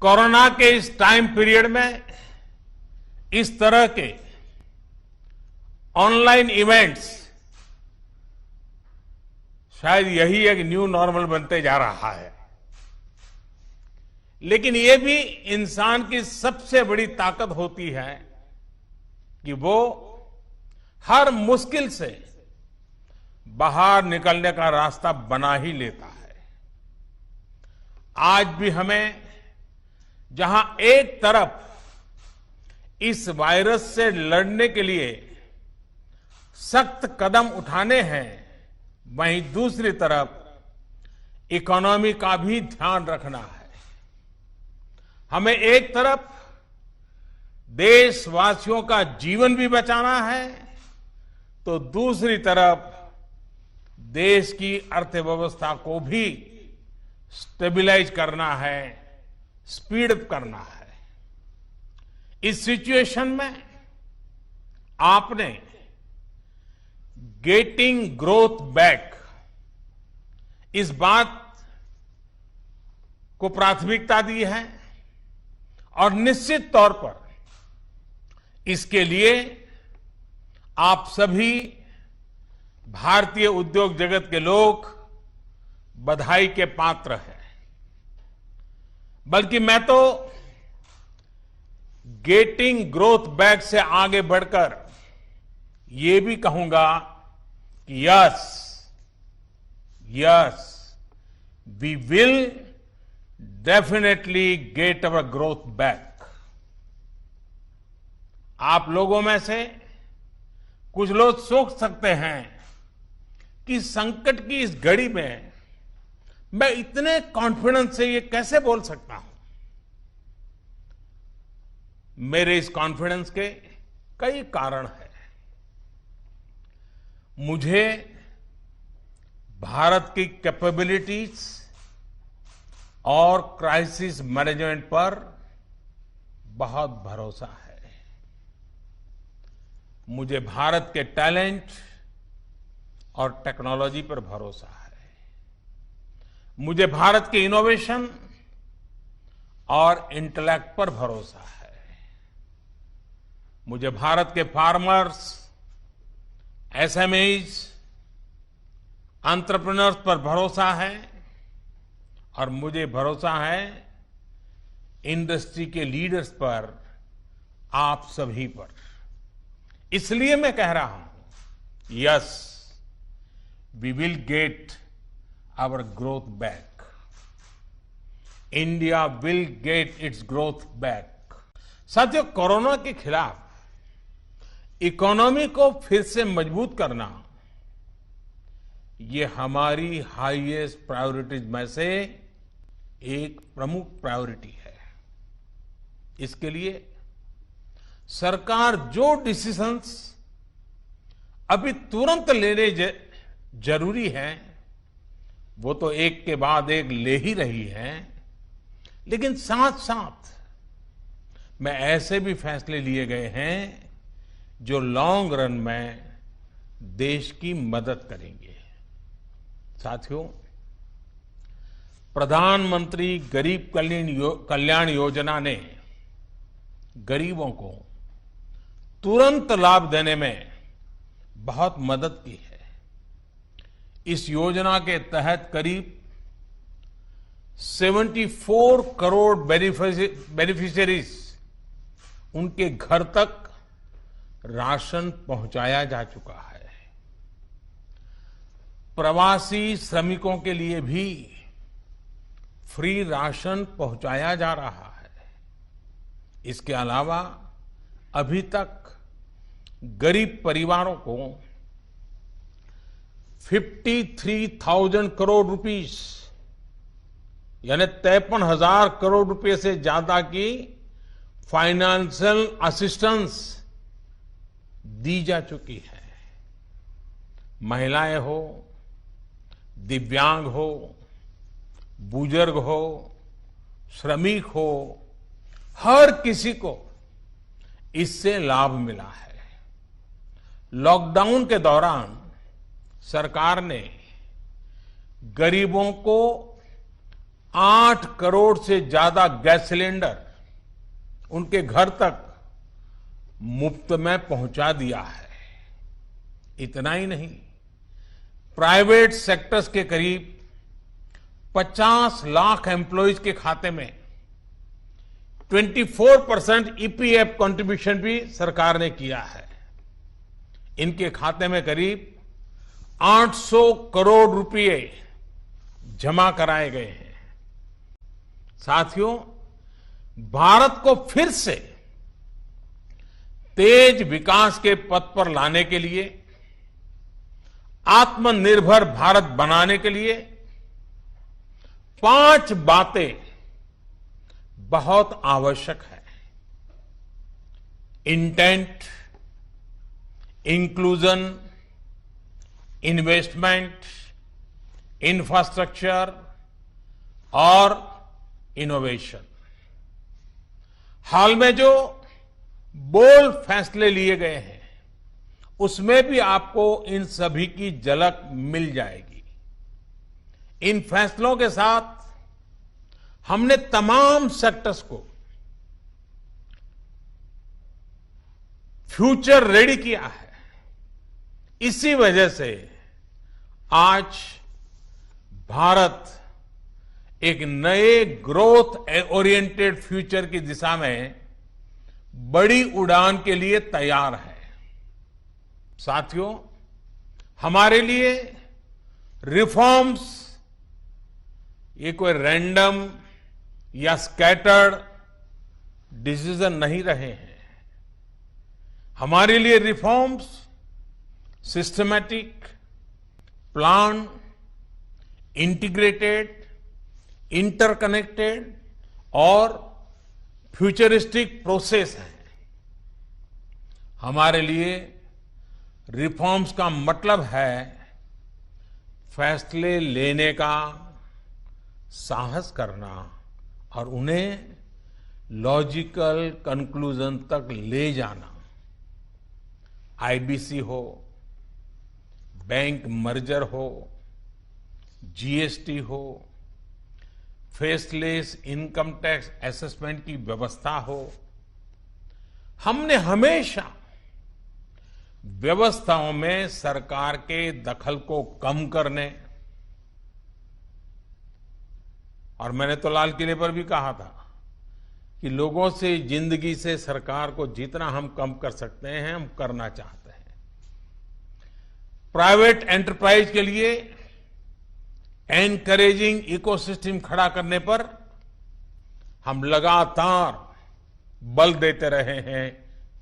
Corona के इस time period में इस तरह के ऑनलाइन इवेंट्स शायद यही एक न्यू नॉर्मल बनते जा रहा है। लेकिन ये भी इंसान की सबसे बड़ी ताकत होती है कि वो हर मुश्किल से बाहर निकलने का रास्ता बना ही लेता है। आज भी हमें जहां एक तरफ इस वायरस से लड़ने के लिए सख्त कदम उठाने हैं, वहीं दूसरी तरफ इकोनॉमी का भी ध्यान रखना है। हमें एक तरफ देशवासियों का जीवन भी बचाना है, तो दूसरी तरफ देश की अर्थव्यवस्था को भी स्टेबलाइज करना है, स्पीड अप करना है। इस सिचुएशन में आपने गेटिंग ग्रोथ बैक इस बात को प्राथमिकता दी है और निश्चित तौर पर इसके लिए आप सभी भारतीय उद्योग जगत के लोग बधाई के पात्र हैं। बल्कि मैं तो गेटिंग ग्रोथ बैक से आगे बढ़कर ये भी कहूंगा कि yes we will definitely get our growth back. आप लोगों में से कुछ लोग सोच सकते हैं कि संकट की इस घड़ी में मैं इतने कॉन्फिडेंस से ये कैसे बोल सकता हूं। मेरे इस कॉन्फिडेंस के कई कारण हैं। मुझे भारत की कैपेबिलिटीज और क्राइसिस मैनेजमेंट पर बहुत भरोसा है। मुझे भारत के टैलेंट और टेक्नोलॉजी पर भरोसा है। मुझे भारत के इनोवेशन और इंटेलेक्ट पर भरोसा है। मुझे भारत के फार्मर्स, एसएमईज, एंटरप्रेन्योर्स पर भरोसा है और मुझे भरोसा है इंडस्ट्री के लीडर्स पर, आप सभी पर। इसलिए मैं कह रहा हूं yes we will get our growth back. India will get its growth back. साथियों, कोरोना के खिलाफ इकोनॉमी को फिर से मजबूत करना ये हमारी हाईएस्ट प्रायोरिटीज में से एक प्रमुख प्रायोरिटी है। इसके लिए सरकार जो डिसीजंस अभी तुरंत लेने जरूरी है वो तो एक के बाद एक ले ही रही है, लेकिन साथ साथ में ऐसे भी फैसले लिए गए हैं जो लॉन्ग रन में देश की मदद करेंगे। साथियों, प्रधानमंत्री गरीब कल्याण योजना ने गरीबों को तुरंत लाभ देने में बहुत मदद की है। इस योजना के तहत करीब 74 करोड़ बेनिफिशियरीज उनके घर तक राशन पहुंचाया जा चुका है। प्रवासी श्रमिकों के लिए भी फ्री राशन पहुंचाया जा रहा है। इसके अलावा अभी तक गरीब परिवारों को 53,000 करोड़ रुपीस यानी 53,000 करोड़ रुपए से ज्यादा की फाइनेंशियल असिस्टेंस दी जा चुकी है। महिलाएं हो, दिव्यांग हो, बुजुर्ग हो, श्रमिक हो, हर किसी को इससे लाभ मिला है। लॉकडाउन के दौरान सरकार ने गरीबों को 8 करोड़ से ज्यादा गैस सिलेंडर उनके घर तक मुफ्त में पहुंचा दिया है। इतना ही नहीं, प्राइवेट सेक्टर्स के करीब 50 लाख एम्प्लॉइज के खाते में 24% ईपीएफ कंट्रीब्यूशन भी सरकार ने किया है। इनके खाते में करीब 800 करोड़ रुपए जमा कराए गए हैं। साथियों, भारत को फिर से तेज विकास के पथ पर लाने के लिए, आत्मनिर्भर भारत बनाने के लिए 5 बातें बहुत आवश्यक है। इंटेंट, इंक्लूजन, इन्वेस्टमेंट, इंफ्रास्ट्रक्चर और इनोवेशन। हाल में जो बोल्ड फैसले लिए गए हैं, उसमें भी आपको इन सभी की झलक मिल जाएगी। इन फैसलों के साथ हमने तमाम सेक्टर्स को फ्यूचर रेडी किया है। इसी वजह से आज भारत एक नए ग्रोथ ओरिएंटेड फ्यूचर की दिशा में बड़ी उड़ान के लिए तैयार है। साथियों, हमारे लिए रिफॉर्म्स ये कोई रैंडम या स्कैटर्ड डिसीजन नहीं रहे हैं। हमारे लिए reforms systematic, plan, integrated, interconnected और फ्यूचरिस्टिक प्रोसेस है। हमारे लिए रिफॉर्म्स का मतलब है फैसले लेने का साहस करना और उन्हें लॉजिकल कंक्लूजन तक ले जाना। आईबीसी हो, बैंक मर्जर हो, जीएसटी हो, फेसलेस इनकम टैक्स असेसमेंट की व्यवस्था हो, हमने हमेशा व्यवस्थाओं में सरकार के दखल को कम करने, और मैंने तो लाल किले पर भी कहा था कि लोगों से, जिंदगी से सरकार को जितना हम कम कर सकते हैं हम करना चाहते हैं। प्राइवेट एंटरप्राइज के लिए एनकरेजिंग इकोसिस्टम खड़ा करने पर हम लगातार बल देते रहे हैं,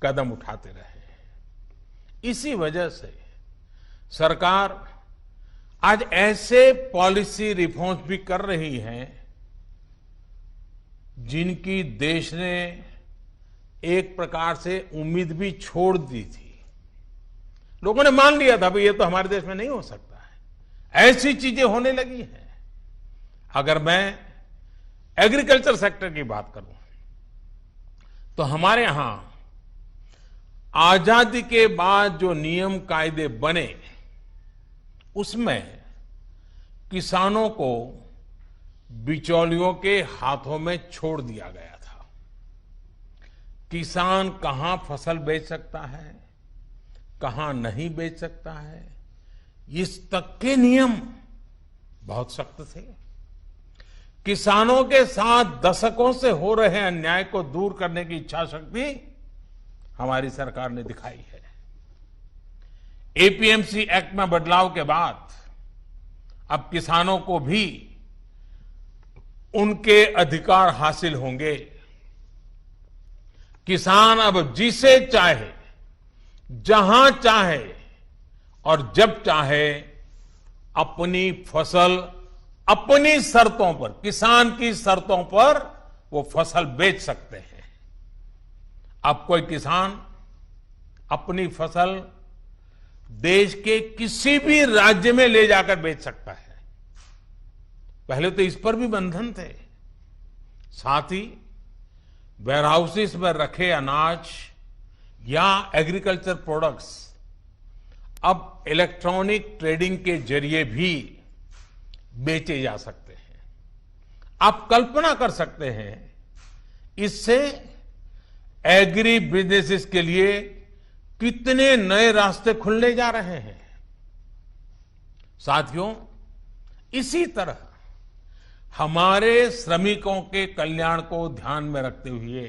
कदम उठाते रहे हैं। इसी वजह से सरकार आज ऐसे पॉलिसी रिफॉर्म्स भी कर रही है जिनकी देश ने एक प्रकार से उम्मीद भी छोड़ दी थी। लोगों ने मान लिया था भाई ये तो हमारे देश में नहीं हो सकता है, ऐसी चीजें होने लगी हैं। अगर मैं एग्रीकल्चर सेक्टर की बात करूं तो हमारे यहां आजादी के बाद जो नियम कायदे बने उसमें किसानों को बिचौलियों के हाथों में छोड़ दिया गया था। किसान कहां फसल बेच सकता है, कहां नहीं बेच सकता है, इस तक के नियम बहुत सख्त थे। किसानों के साथ दशकों से हो रहे अन्याय को दूर करने की इच्छा शक्ति हमारी सरकार ने दिखाई है। एपीएमसी एक्ट में बदलाव के बाद अब किसानों को भी उनके अधिकार हासिल होंगे। किसान अब जिसे चाहे, जहां चाहे और जब चाहे अपनी फसल अपनी शर्तों पर, किसान की शर्तों पर वो फसल बेच सकते हैं। अब कोई किसान अपनी फसल देश के किसी भी राज्य में ले जाकर बेच सकता है। पहले तो इस पर भी बंधन थे। साथ ही वेयरहाउसेस में रखे अनाज या एग्रीकल्चर प्रोडक्ट्स अब इलेक्ट्रॉनिक ट्रेडिंग के जरिए भी बेचे जा सकते हैं। आप कल्पना कर सकते हैं इससे एग्री बिजनेसेस के लिए कितने नए रास्ते खुलने जा रहे हैं। साथियों, इसी तरह हमारे श्रमिकों के कल्याण को ध्यान में रखते हुए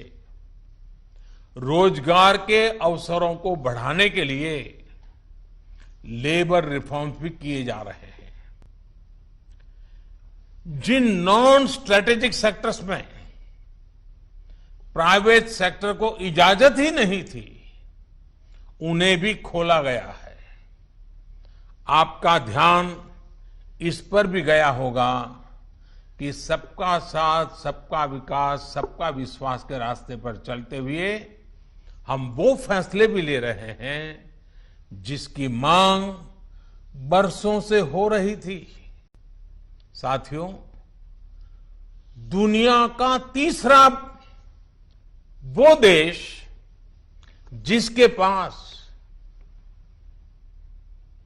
रोजगार के अवसरों को बढ़ाने के लिए लेबर रिफॉर्म्स भी किए जा रहे हैं। जिन नॉन स्ट्रेटेजिक सेक्टर्स में प्राइवेट सेक्टर को इजाजत ही नहीं थी, उन्हें भी खोला गया है। आपका ध्यान इस पर भी गया होगा कि सबका साथ, सबका विकास, सबका विश्वास के रास्ते पर चलते हुए हम वो फैसले भी ले रहे हैं जिसकी मांग बरसों से हो रही थी। साथियों, दुनिया का तीसरा वो देश जिसके पास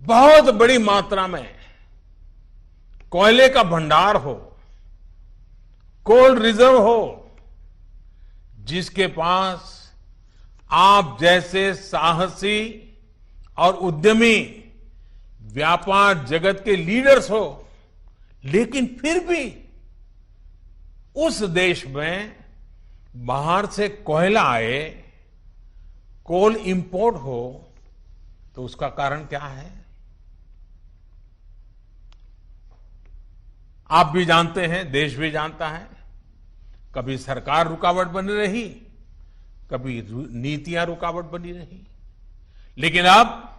बहुत बड़ी मात्रा में कोयले का भंडार हो, कोल रिजर्व हो, जिसके पास आप जैसे साहसी और उद्यमी व्यापार जगत के लीडर्स हो, लेकिन फिर भी उस देश में बाहर से कोयला आए, कोल इंपोर्ट हो, तो उसका कारण क्या है? आप भी जानते हैं, देश भी जानता है। कभी सरकार रुकावट बनी रही, कभी नीतियां रुकावट बनी रही, लेकिन अब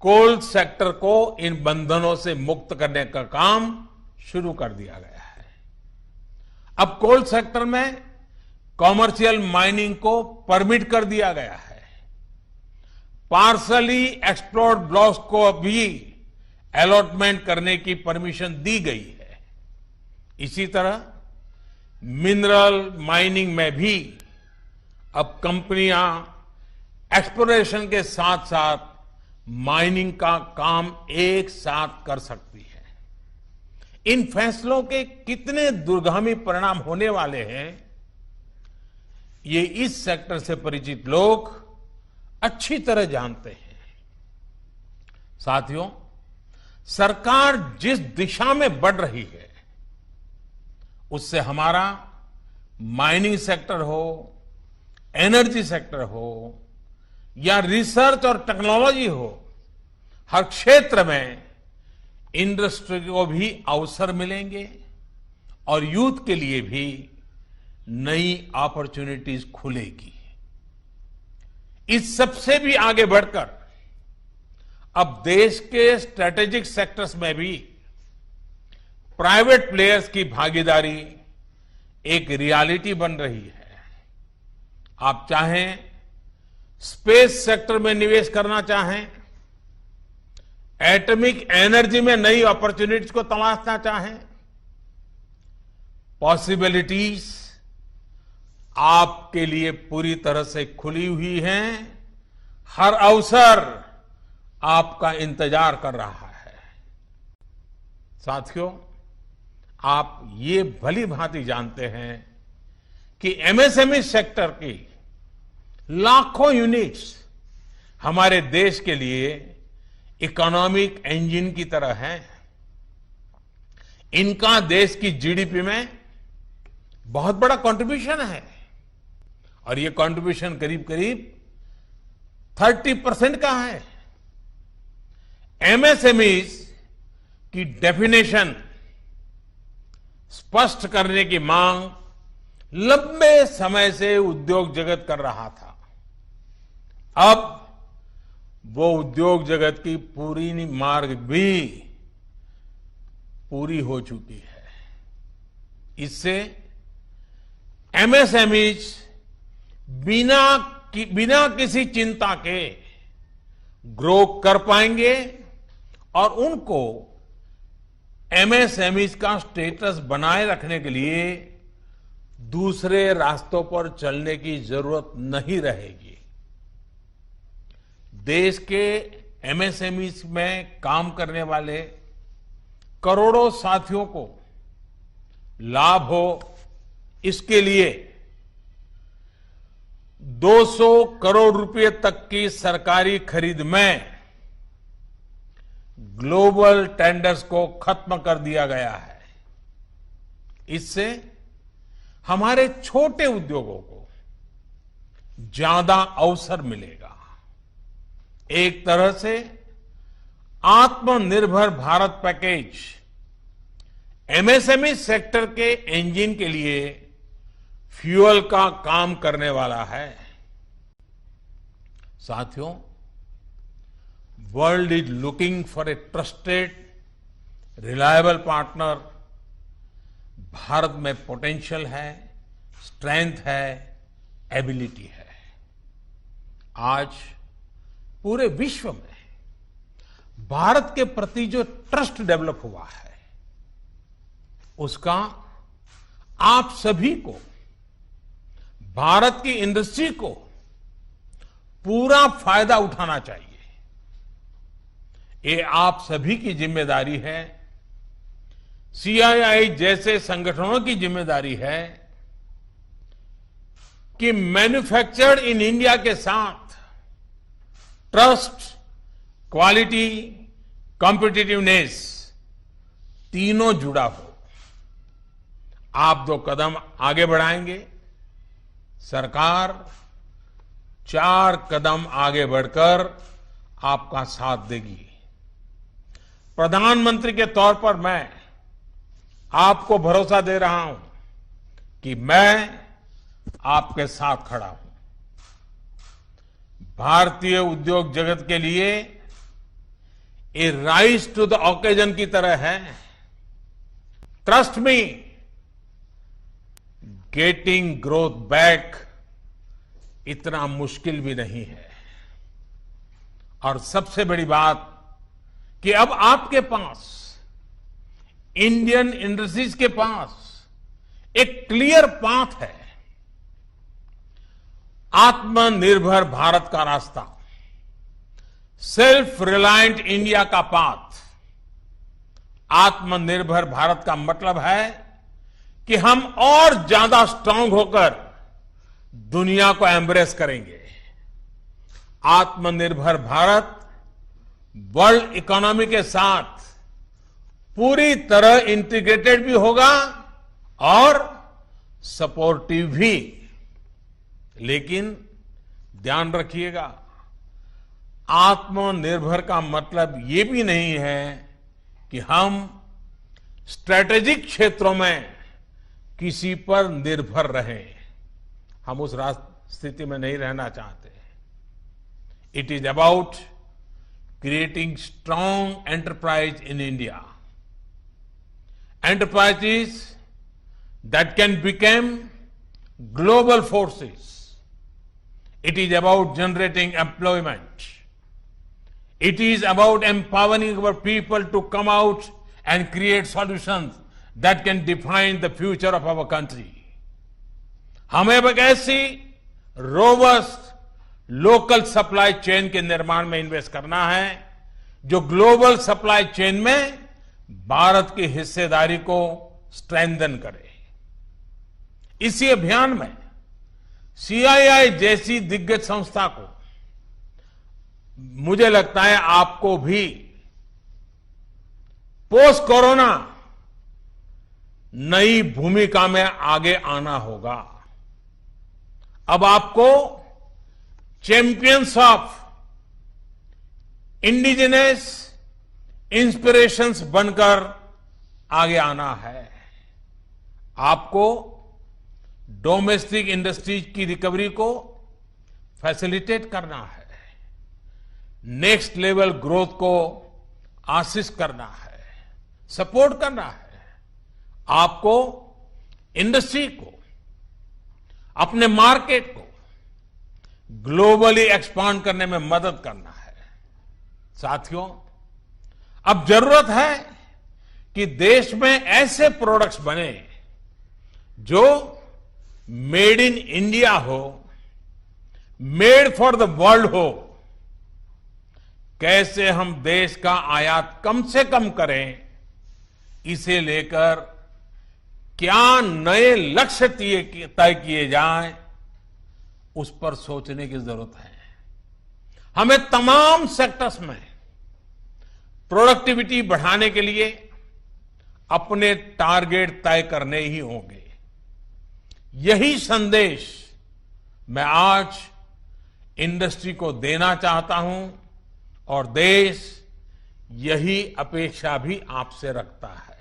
कोल सेक्टर को इन बंधनों से मुक्त करने का काम शुरू कर दिया गया है। अब कोल सेक्टर में कॉमर्शियल माइनिंग को परमिट कर दिया गया है। पार्सली एक्सप्लोर्ड ब्लॉक्स को भी अलॉटमेंट करने की परमिशन दी गई है। इसी तरह मिनरल माइनिंग में भी अब कंपनियां एक्सप्लोरेशन के साथ साथ माइनिंग का काम एक साथ कर सकती है। इन फैसलों के कितने दूरगामी परिणाम होने वाले हैं, ये इस सेक्टर से परिचित लोग अच्छी तरह जानते हैं। साथियों, सरकार जिस दिशा में बढ़ रही है, उससे हमारा माइनिंग सेक्टर हो, एनर्जी सेक्टर हो या रिसर्च और टेक्नोलॉजी हो, हर क्षेत्र में इंडस्ट्री को भी अवसर मिलेंगे और यूथ के लिए भी नई अपॉर्चुनिटीज खुलेगी। इस सबसे भी आगे बढ़कर अब देश के स्ट्रेटेजिक सेक्टर्स में भी प्राइवेट प्लेयर्स की भागीदारी एक रियलिटी बन रही है। आप चाहें स्पेस सेक्टर में निवेश करना चाहें, एटॉमिक एनर्जी में नई अपॉर्चुनिटीज को तलाशना चाहें, पॉसिबिलिटीज आपके लिए पूरी तरह से खुली हुई हैं। हर अवसर आपका इंतजार कर रहा है। साथियों, आप ये भली भांति जानते हैं कि एमएसएमई सेक्टर की लाखों यूनिट्स हमारे देश के लिए इकोनॉमिक इंजन की तरह हैं। इनका देश की जीडीपी में बहुत बड़ा कंट्रीब्यूशन है और ये कंट्रीब्यूशन करीब करीब 30% का है। एमएसएमईज की डेफिनेशन स्पष्ट करने की मांग लंबे समय से उद्योग जगत कर रहा था। अब वो उद्योग जगत की पूरी मार्ग भी पूरी हो चुकी है। इससे एमएसएमईज बिना किसी चिंता के ग्रो कर पाएंगे और उनको एमएसएमईज का स्टेटस बनाए रखने के लिए दूसरे रास्तों पर चलने की जरूरत नहीं रहेगी। देश के एमएसएमईज में काम करने वाले करोड़ों साथियों को लाभ हो, इसके लिए 200 करोड़ रुपए तक की सरकारी खरीद में ग्लोबल टेंडर्स को खत्म कर दिया गया है। इससे हमारे छोटे उद्योगों को ज्यादा अवसर मिलेगा। एक तरह से आत्मनिर्भर भारत पैकेज एमएसएमई सेक्टर के इंजन के लिए फ्यूल का काम करने वाला है। साथियों, world is looking for a trusted, reliable partner. Bharat में पोटेंशियल है, स्ट्रेंथ है, एबिलिटी है। आज पूरे विश्व में भारत के प्रति जो ट्रस्ट डेवलप हुआ है, उसका आप सभी को, भारत की इंडस्ट्री को पूरा फायदा उठाना चाहिए। ये आप सभी की जिम्मेदारी है, सीआईआई जैसे संगठनों की जिम्मेदारी है कि मैन्युफैक्चर्ड इन इंडिया के साथ ट्रस्ट, क्वालिटी, कॉम्पिटिटिवनेस तीनों जुड़ा हो। आप 2 कदम आगे बढ़ाएंगे, सरकार 4 कदम आगे बढ़कर आपका साथ देगी। प्रधानमंत्री के तौर पर मैं आपको भरोसा दे रहा हूं कि मैं आपके साथ खड़ा हूं। भारतीय उद्योग जगत के लिए ये राइज टू द ओकेजन की तरह है। Trust me, getting growth back इतना मुश्किल भी नहीं है। और सबसे बड़ी बात कि अब आपके पास, इंडियन इंडस्ट्रीज के पास एक क्लियर पाथ है। आत्मनिर्भर भारत का रास्ता, सेल्फ रिलायंट इंडिया का पाथ। आत्मनिर्भर भारत का मतलब है कि हम और ज्यादा स्ट्रांग होकर दुनिया को एम्ब्रेस करेंगे। आत्मनिर्भर भारत वर्ल्ड इकोनॉमी के साथ पूरी तरह इंटीग्रेटेड भी होगा और सपोर्टिव भी। लेकिन ध्यान रखिएगा, आत्मनिर्भर का मतलब ये भी नहीं है कि हम स्ट्रेटेजिक क्षेत्रों में किसी पर निर्भर रहें। हम उस स्थिति में नहीं रहना चाहते। It is about creating strong enterprise in India, enterprises that can become global forces. It is about generating employment. It is about empowering our people to come out and create solutions that can define the future of our country. हमें एक ऐसी robust local supply chain के निर्माण में invest करना है जो global supply chain में भारत की हिस्सेदारी को स्ट्रेंथन करे। इसी अभियान में सीआईआई जैसी दिग्गज संस्था को, मुझे लगता है आपको भी पोस्ट कोरोना नई भूमिका में आगे आना होगा। अब आपको चैंपियंस ऑफ इंडिजिनस इंस्पिरेशंस बनकर आगे आना है। आपको डोमेस्टिक इंडस्ट्रीज की रिकवरी को फैसिलिटेट करना है, नेक्स्ट लेवल ग्रोथ को आसिस्ट करना है, सपोर्ट करना है। आपको इंडस्ट्री को, अपने मार्केट को ग्लोबली एक्सपांड करने में मदद करना है। साथियों, अब जरूरत है कि देश में ऐसे प्रोडक्ट्स बने जो मेड इन इंडिया हो, मेड फॉर द वर्ल्ड हो। कैसे हम देश का आयात कम से कम करें, इसे लेकर क्या नए लक्ष्य तय किए जाए, उस पर सोचने की जरूरत है। हमें तमाम सेक्टर्स में प्रोडक्टिविटी बढ़ाने के लिए अपने टारगेट तय करने ही होंगे। यही संदेश मैं आज इंडस्ट्री को देना चाहता हूं और देश यही अपेक्षा भी आपसे रखता है।